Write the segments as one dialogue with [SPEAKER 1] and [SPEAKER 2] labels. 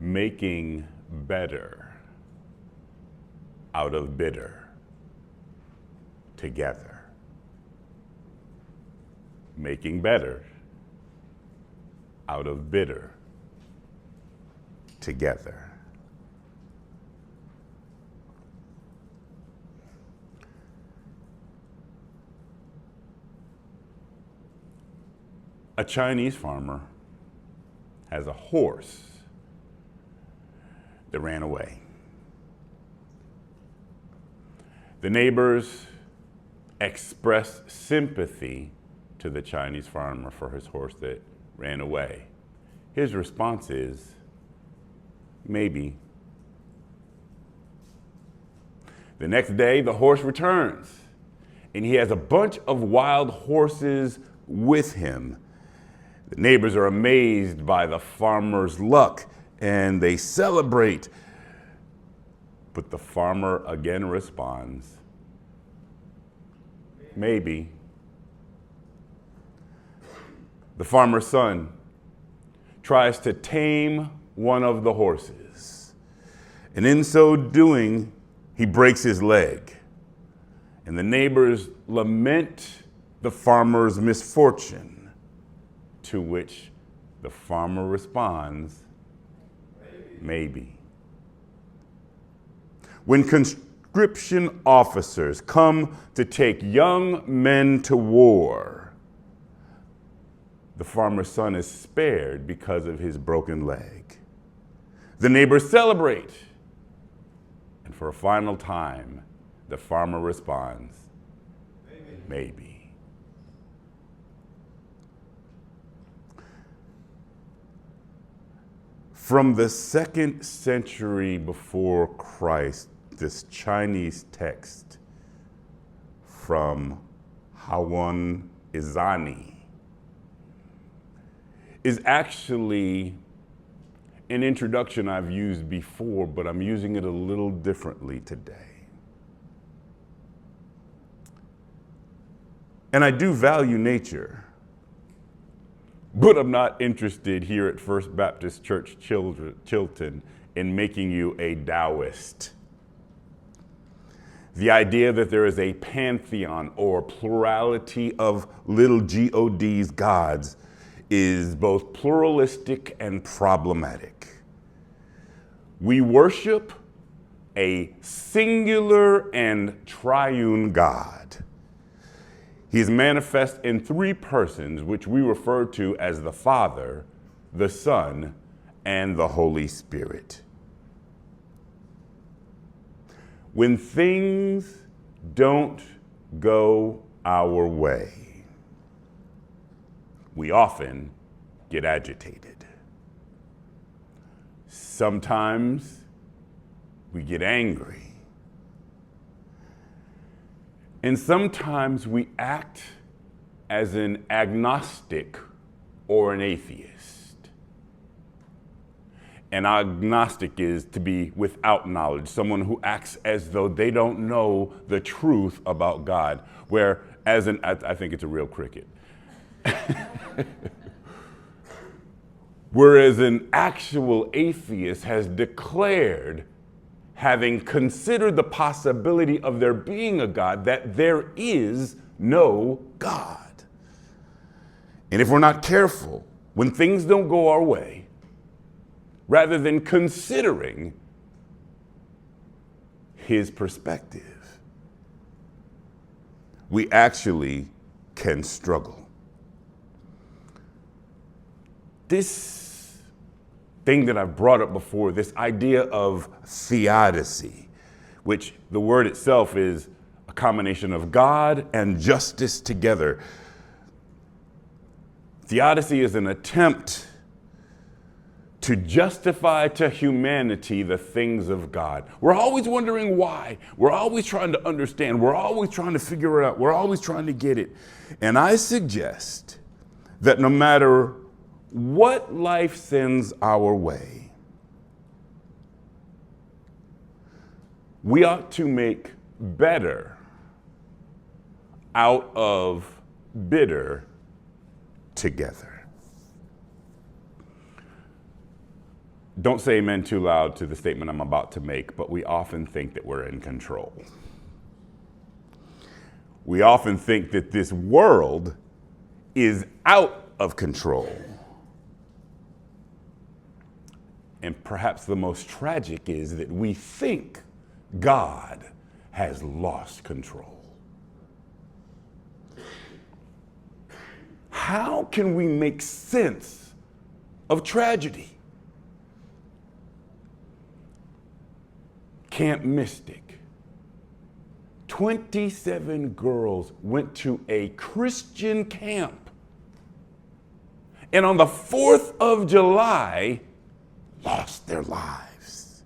[SPEAKER 1] making better out of bitter together. Making better out of bitter together. A Chinese farmer has a horse that ran away. The neighbors expressed sympathy to the Chinese farmer for his horse that ran away. His response is, maybe. The next day, the horse returns, and he has a bunch of wild horses with him. The neighbors are amazed by the farmer's luck, and they celebrate. But the farmer again responds, maybe. The farmer's son tries to tame one of the horses, and in so doing, he breaks his leg. And the neighbors lament the farmer's misfortune, to which the farmer responds, maybe. When conscription officers come to take young men to war, the farmer's son is spared because of his broken leg. The neighbors celebrate. And for a final time, the farmer responds, maybe. From the 2nd century before Christ, this Chinese text from Hawan Izani is actually an introduction I've used before, but I'm using it a little differently today. And I do value nature, but I'm not interested here at First Baptist Church Chilton in making you a Taoist. The idea that there is a pantheon or plurality of little gods, gods, is both pluralistic and problematic. We worship a singular and triune God. He is manifest in 3 persons, which we refer to as the Father, the Son, and the Holy Spirit. When things don't go our way, we often get agitated. Sometimes we get angry. And sometimes we act as an agnostic or an atheist. An agnostic is to be without knowledge, someone who acts as though they don't know the truth about God, whereas I think it's a real cricket. Whereas an actual atheist has declared, having considered the possibility of there being a God, that there is no God. And if we're not careful, when things don't go our way, rather than considering his perspective, we actually can struggle. This thing that I've brought up before, this idea of theodicy, which the word itself is a combination of God and justice together. Theodicy is an attempt to justify to humanity the things of God. We're always wondering why. We're always trying to understand. We're always trying to figure it out. We're always trying to get it. And I suggest that no matter what life sends our way, we ought to make better out of bitter together. Don't say amen too loud to the statement I'm about to make, but we often think that we're in control. We often think that this world is out of control. And perhaps the most tragic is that we think God has lost control. How can we make sense of tragedy? Camp Mystic. 27 girls went to a Christian camp. And on the 4th of July, lost their lives.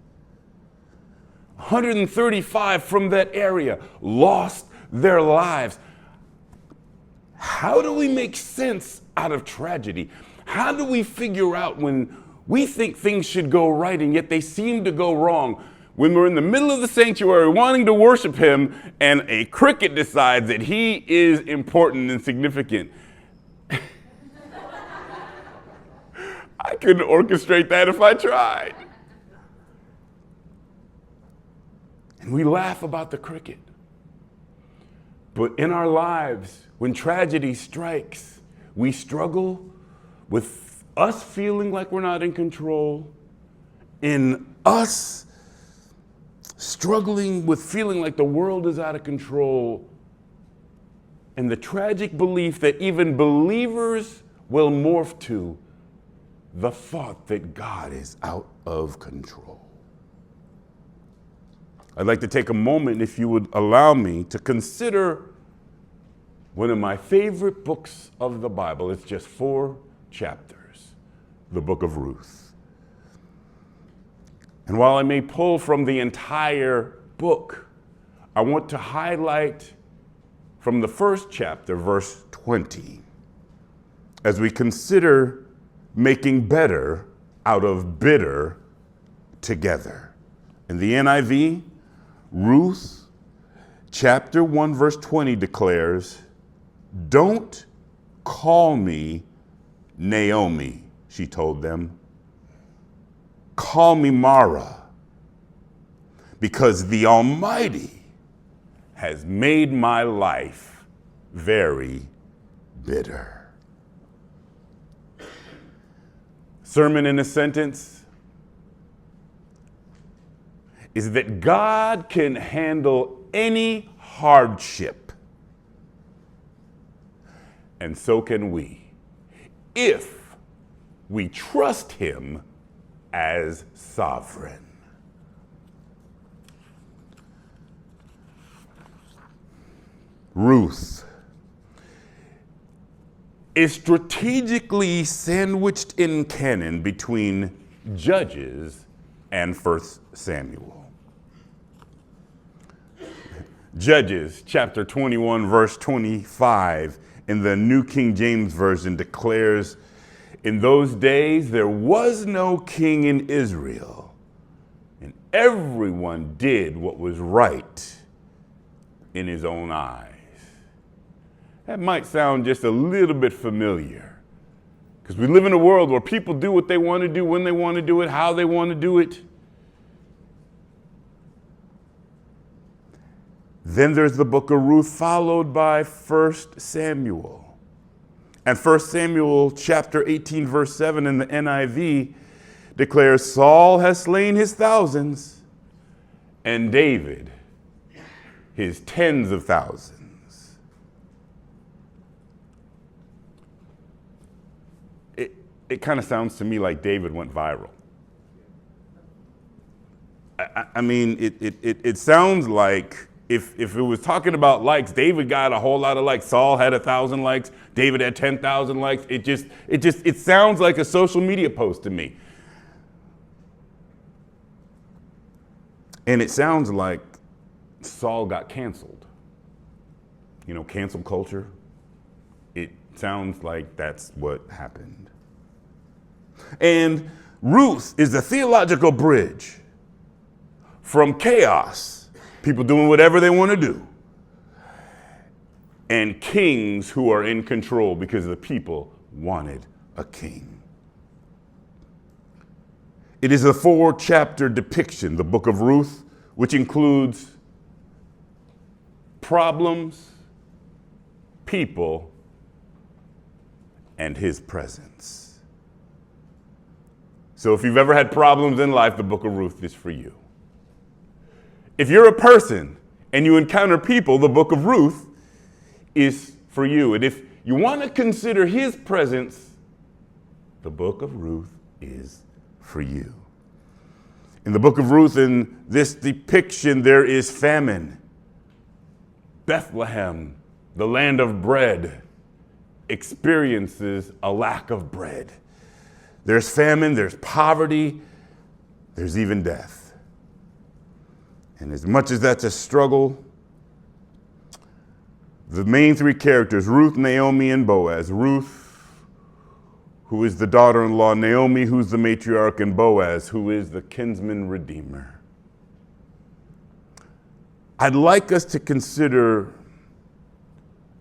[SPEAKER 1] 135 from that area lost their lives. How do we make sense out of tragedy? How do we figure out when we think things should go right and yet they seem to go wrong? When we're in the middle of the sanctuary wanting to worship him and a cricket decides that he is important and significant. I couldn't orchestrate that if I tried. And we laugh about the cricket. But in our lives, when tragedy strikes, we struggle with us feeling like we're not in control, in us struggling with feeling like the world is out of control, and the tragic belief that even believers will morph to the thought that God is out of control. I'd like to take a moment, if you would allow me, to consider one of my favorite books of the Bible. It's just 4 chapters, the book of Ruth. And while I may pull from the entire book, I want to highlight from the first chapter, verse 20, as we consider making better out of bitter together. In the NIV, Ruth chapter 1 verse 20 declares, "Don't call me Naomi," she told them. "Call me Mara, because the Almighty has made my life very bitter." Sermon in a sentence is that God can handle any hardship, and so can we, if we trust him as sovereign. Ruth is strategically sandwiched in canon between Judges and 1 Samuel. Judges chapter 21 verse 25 in the New King James Version declares, "In those days there was no king in Israel, and everyone did what was right in his own eyes." That might sound just a little bit familiar, because we live in a world where people do what they want to do, when they want to do it, how they want to do it. Then there's the book of Ruth, followed by 1 Samuel. And 1 Samuel chapter 18, verse 7 in the NIV declares, "Saul has slain his thousands, and David his tens of thousands." It kind of sounds to me like David went viral. I mean, it sounds like if it was talking about likes, David got a whole lot of likes. Saul had 1,000 likes. David had 10,000 likes. It sounds like a social media post to me. And it sounds like Saul got canceled. You know, cancel culture. It sounds like that's what happened. And Ruth is the theological bridge from chaos, people doing whatever they want to do, and kings who are in control because the people wanted a king. It is a 4-chapter depiction, the book of Ruth, which includes problems, people, and his presence. So if you've ever had problems in life, the book of Ruth is for you. If you're a person and you encounter people, the book of Ruth is for you. And if you want to consider his presence, the book of Ruth is for you. In the book of Ruth, in this depiction, there is famine. Bethlehem, the land of bread, experiences a lack of bread. There's famine, there's poverty, there's even death. And as much as that's a struggle, the main 3 characters, Ruth, Naomi, and Boaz. Ruth, who is the daughter-in-law, Naomi, who's the matriarch, and Boaz, who is the kinsman redeemer. I'd like us to consider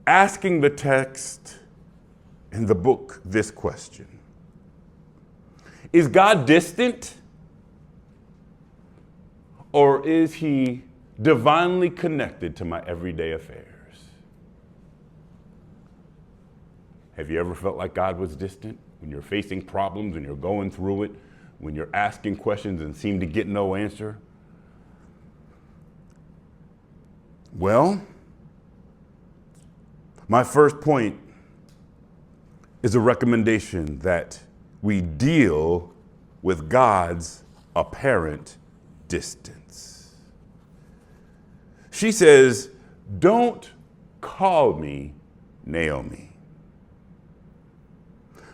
[SPEAKER 1] asking the text in the book this question. Is God distant? Or is he divinely connected to my everyday affairs? Have you ever felt like God was distant? When you're facing problems, when you're going through it, when you're asking questions and seem to get no answer? Well, my first point is a recommendation that we deal with God's apparent distance. She says, "Don't call me Naomi."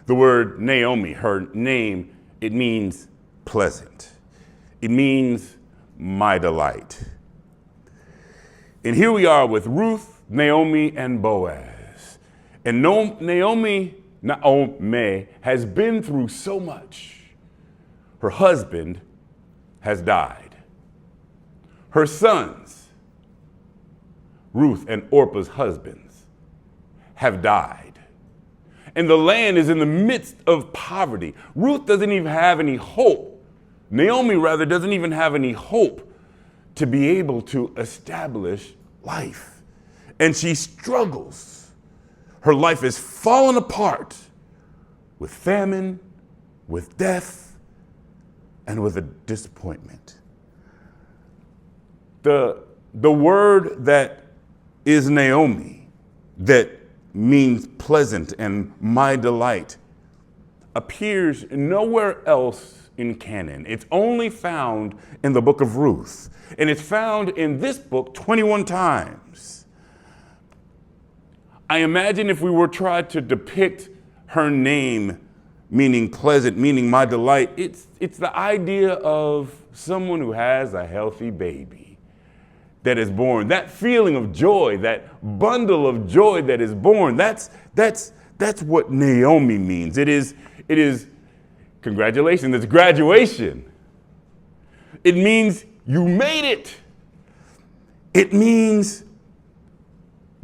[SPEAKER 1] The word Naomi, her name, it means pleasant. It means my delight. And here we are with Ruth, Naomi, and Boaz. And Naomi has been through so much. Her husband has died. Her sons, Ruth and Orpah's husbands, have died. And the land is in the midst of poverty. Ruth doesn't even have any hope. Naomi, rather, doesn't even have any hope to be able to establish life. And she struggles. Her life is fallen apart with famine, with death, and with a disappointment. The word that is Naomi, that means pleasant and my delight, appears nowhere else in canon. It's only found in the book of Ruth. And it's found in this book 21 times. I imagine if we were trying to depict her name, meaning pleasant, meaning my delight, it's the idea of someone who has a healthy baby that is born. That feeling of joy, that bundle of joy that is born, that's what Naomi means. It is congratulations, it's graduation. It means you made it. It means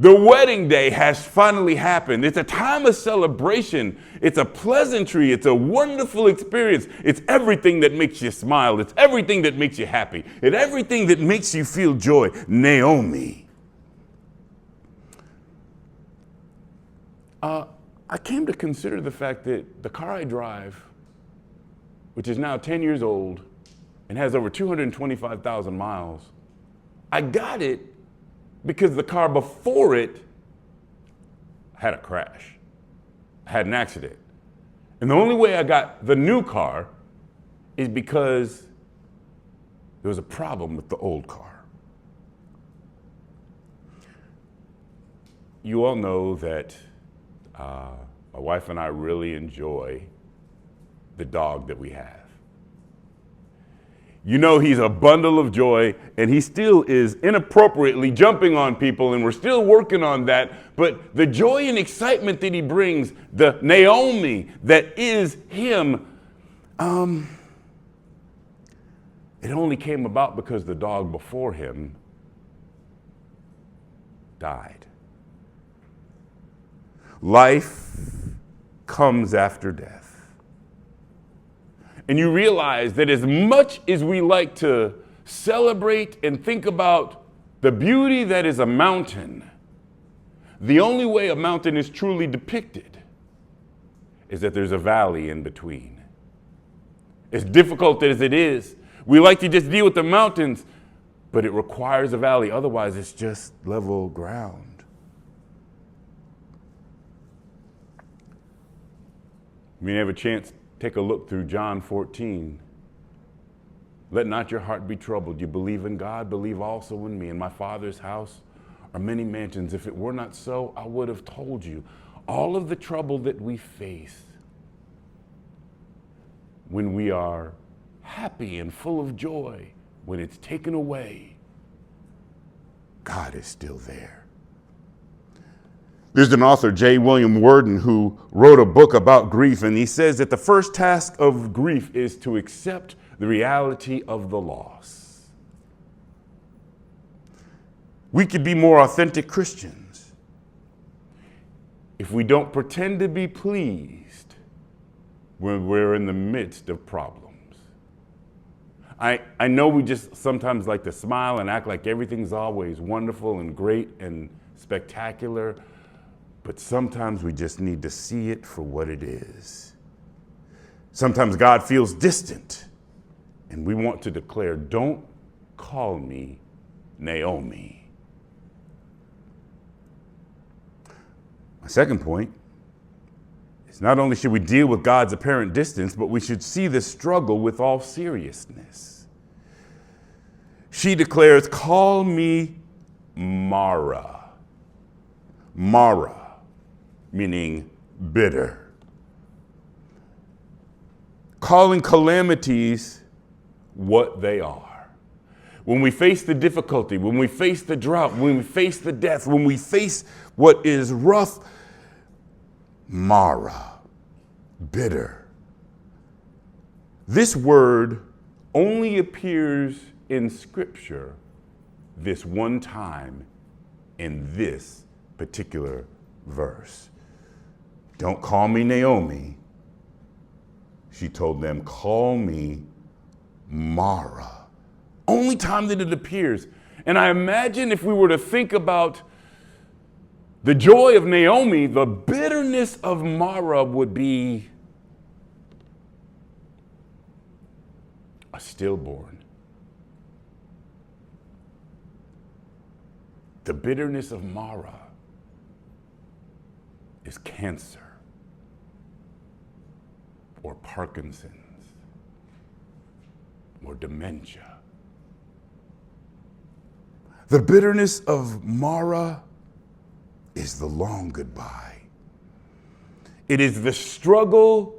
[SPEAKER 1] the wedding day has finally happened. It's a time of celebration. It's a pleasantry. It's a wonderful experience. It's everything that makes you smile. It's everything that makes you happy. It's everything that makes you feel joy. Naomi. I came to consider the fact that the car I drive, which is now 10 years old and has over 225,000 miles, I got it because the car before it had a crash, had an accident. And the only way I got the new car is because there was a problem with the old car. You all know that my wife and I really enjoy the dog that we have. You know he's a bundle of joy, and he still is inappropriately jumping on people, and we're still working on that. But the joy and excitement that he brings, the Naomi that is him, it only came about because the dog before him died. Life comes after death. And you realize that as much as we like to celebrate and think about the beauty that is a mountain, the only way a mountain is truly depicted is that there's a valley in between. As difficult as it is, we like to just deal with the mountains, but it requires a valley. Otherwise, it's just level ground. When you have a chance, take a look through John 14. Let not your heart be troubled. You believe in God, believe also in me. In my Father's house are many mansions. If it were not so, I would have told you. All of the trouble that we face when we are happy and full of joy, when it's taken away, God is still there. There's an author, J. William Worden, who wrote a book about grief, and he says that the first task of grief is to accept the reality of the loss. We could be more authentic Christians if we don't pretend to be pleased when we're in the midst of problems. I know we just sometimes like to smile and act like everything's always wonderful and great and spectacular, but sometimes we just need to see it for what it is. Sometimes God feels distant, and we want to declare, don't call me Naomi. My second point is not only should we deal with God's apparent distance, but we should see this struggle with all seriousness. She declares, call me Mara. Mara, meaning bitter. Calling calamities what they are. When we face the difficulty, when we face the drought, when we face the death, when we face what is rough, Mara, bitter. This word only appears in Scripture this one time in this particular verse. Don't call me Naomi. She told them, call me Mara. Only time that it appears. And I imagine if we were to think about the joy of Naomi, the bitterness of Mara would be a stillborn. The bitterness of Mara is cancer or Parkinson's or dementia. The bitterness of Mara is the long goodbye. It is the struggle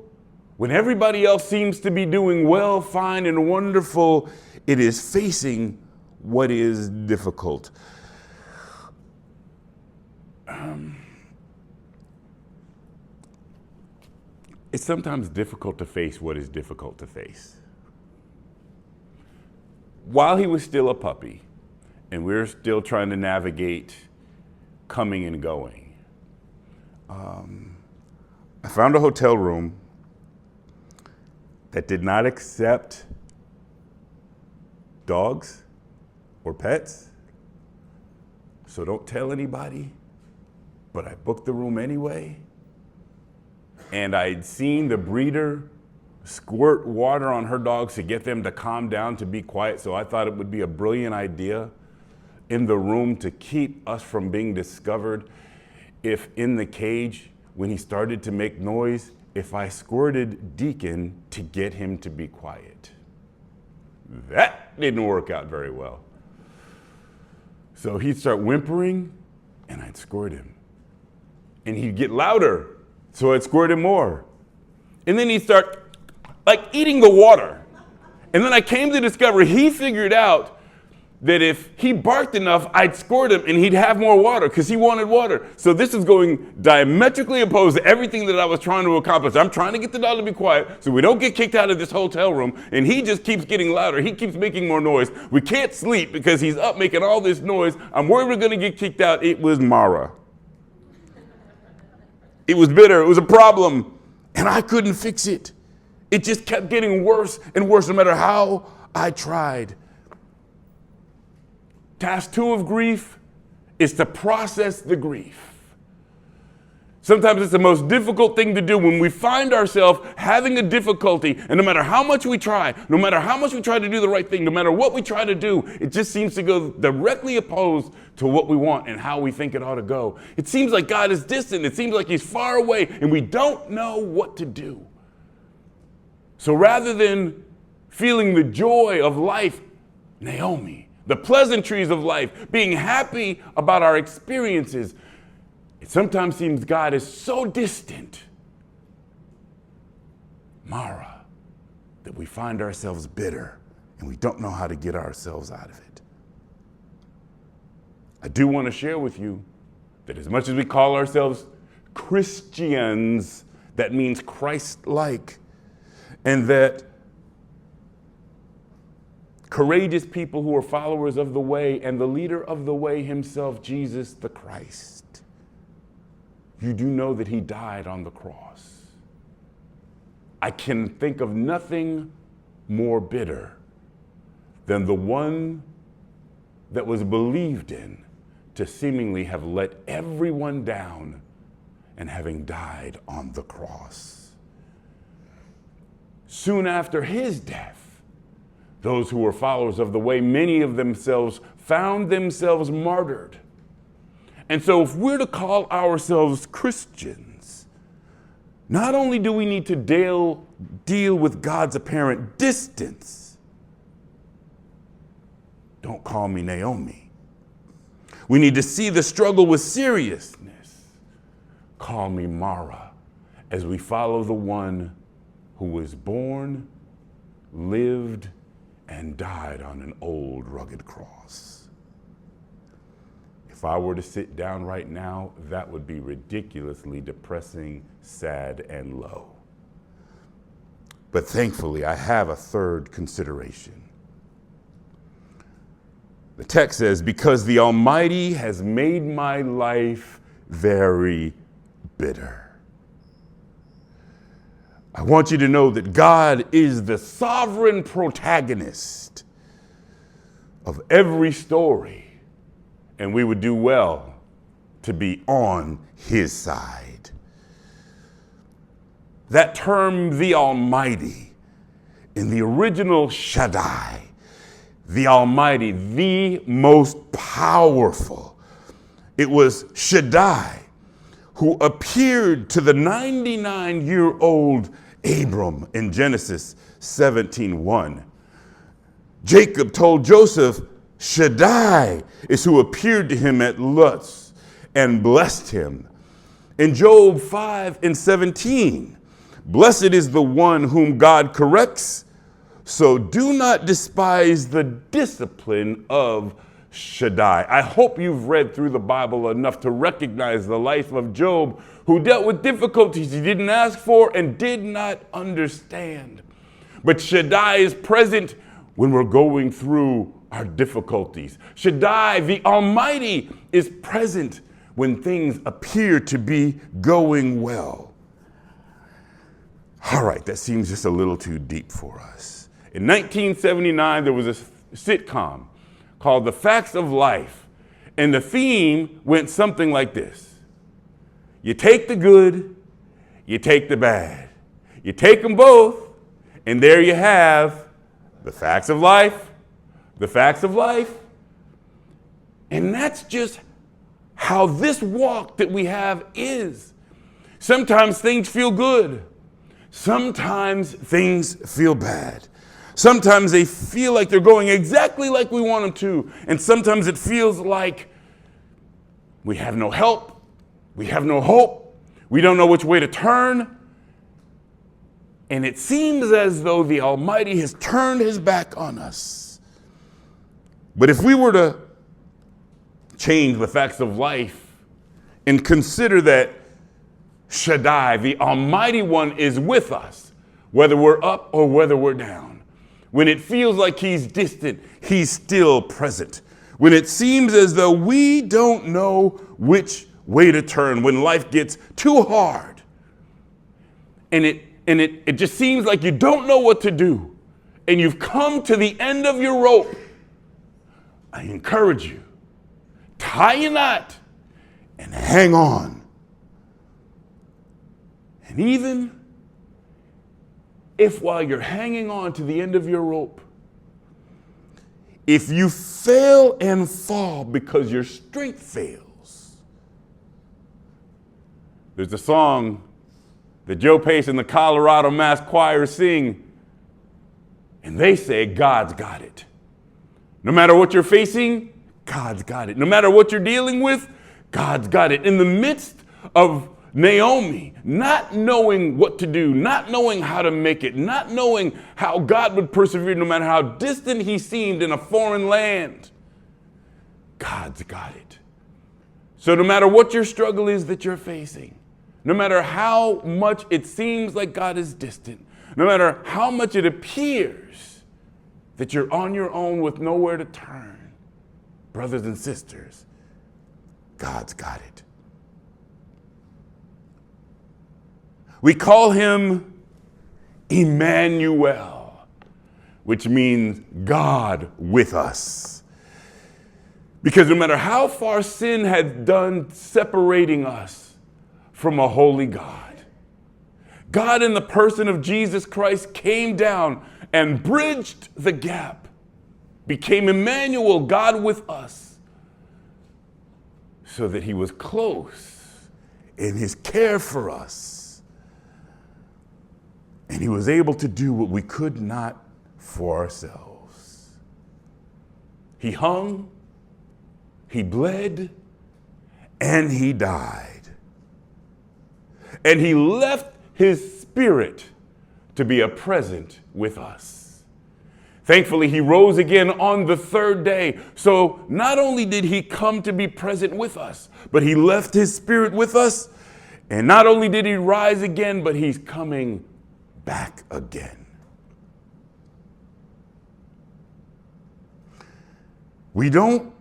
[SPEAKER 1] when everybody else seems to be doing well, fine, and wonderful. It is facing what is difficult. It's sometimes difficult to face what is difficult to face. While he was still a puppy, and we're still trying to navigate coming and going, I found a hotel room that did not accept dogs or pets. So don't tell anybody, but I booked the room anyway. And I'd seen the breeder squirt water on her dogs to get them to calm down, to be quiet. So I thought it would be a brilliant idea in the room to keep us from being discovered if in the cage, when he started to make noise, if I squirted Deacon to get him to be quiet. That didn't work out very well. So he'd start whimpering and I'd squirt him. And he'd get louder, so I'd squirt him more. And then he'd start like eating the water. And then I came to discover he figured out that if he barked enough, I'd squirt him and he'd have more water because he wanted water. So this is going diametrically opposed to everything that I was trying to accomplish. I'm trying to get the dog to be quiet so we don't get kicked out of this hotel room, and he just keeps getting louder. He keeps making more noise. We can't sleep because he's up making all this noise. I'm worried we're going to get kicked out. It was Mara. It was bitter. It was a problem, and I couldn't fix it. It just kept getting worse and worse no matter how I tried. Task 2 of grief is to process the grief. Sometimes it's the most difficult thing to do when we find ourselves having a difficulty, and no matter how much we try, no matter how much we try to do the right thing, no matter what we try to do, it just seems to go directly opposed to what we want and how we think it ought to go. It seems like God is distant. It seems like he's far away, and we don't know what to do. So rather than feeling the joy of life, Naomi, the pleasantries of life, being happy about our experiences, it sometimes seems God is so distant, Mara, that we find ourselves bitter and we don't know how to get ourselves out of it. I do want to share with you that as much as we call ourselves Christians, that means Christ-like, and that courageous people who are followers of the way and the leader of the way himself, Jesus the Christ, you do know that he died on the cross. I can think of nothing more bitter than the one that was believed in to seemingly have let everyone down and having died on the cross. Soon after his death, those who were followers of the way, many of themselves found themselves martyred. And so if we're to call ourselves Christians, not only do we need to deal with God's apparent distance, don't call me Naomi. We need to see the struggle with seriousness. Call me Mara, as we follow the one who was born, lived, and died on an old rugged cross. If I were to sit down right now, that would be ridiculously depressing, sad, and low. But thankfully, I have a third consideration. The text says, because the Almighty has made my life very bitter. I want you to know that God is the sovereign protagonist of every story, and we would do well to be on his side. That term, the Almighty, in the original Shaddai, the Almighty, the most powerful. It was Shaddai who appeared to the 99-year-old Abram in Genesis 17:1. Jacob told Joseph, Shaddai is who appeared to him at Luz and blessed him. In Job 5:17, blessed is the one whom God corrects, so do not despise the discipline of Shaddai. I hope you've read through the Bible enough to recognize the life of Job, who dealt with difficulties he didn't ask for and did not understand. But Shaddai is present when we're going through our difficulties. Shaddai, the Almighty, is present when things appear to be going well. All right, that seems just a little too deep for us. In 1979, there was a sitcom called The Facts of Life, and the theme went something like this. You take the good, you take the bad. You take them both, and there you have the facts of life, the facts of life. And that's just how this walk that we have is. Sometimes things feel good. Sometimes things feel bad. Sometimes they feel like they're going exactly like we want them to. And sometimes it feels like we have no help. We have no hope. We don't know which way to turn. And it seems as though the Almighty has turned his back on us. But if we were to change the facts of life and consider that Shaddai, the Almighty One, is with us, whether we're up or whether we're down. When it feels like he's distant, he's still present. When it seems as though we don't know which way to turn, when life gets too hard, and and it just seems like you don't know what to do, and you've come to the end of your rope, I encourage you, tie a knot and hang on. And even if while you're hanging on to the end of your rope, if you fail and fall because your strength fails, there's a song that Joe Pace and the Colorado Mass Choir sing, and they say, God's got it. No matter what you're facing, God's got it. No matter what you're dealing with, God's got it. In the midst of Naomi not knowing what to do, not knowing how to make it, not knowing how God would persevere no matter how distant he seemed in a foreign land, God's got it. So no matter what your struggle is that you're facing, no matter how much it seems like God is distant, no matter how much it appears that you're on your own with nowhere to turn, brothers and sisters, God's got it. We call him Emmanuel, which means God with us. Because no matter how far sin had done separating us from a holy God, God in the person of Jesus Christ came down and bridged the gap, became Emmanuel, God with us, so that he was close in his care for us. And he was able to do what we could not for ourselves. He hung, he bled, and he died. And he left his spirit to be a present with us. Thankfully, he rose again on the third day. So not only did he come to be present with us, but he left his spirit with us. And not only did he rise again, but he's coming back again. We don't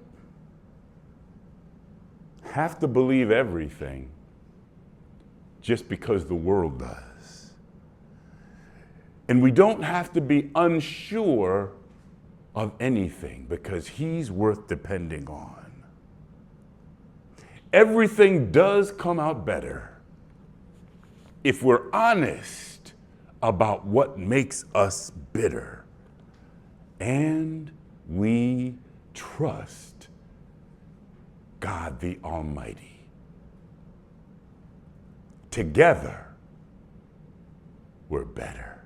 [SPEAKER 1] have to believe everything just because the world does. And we don't have to be unsure of anything because he's worth depending on. Everything does come out better if we're honest about what makes us bitter. And we trust God the Almighty. Together, we're better.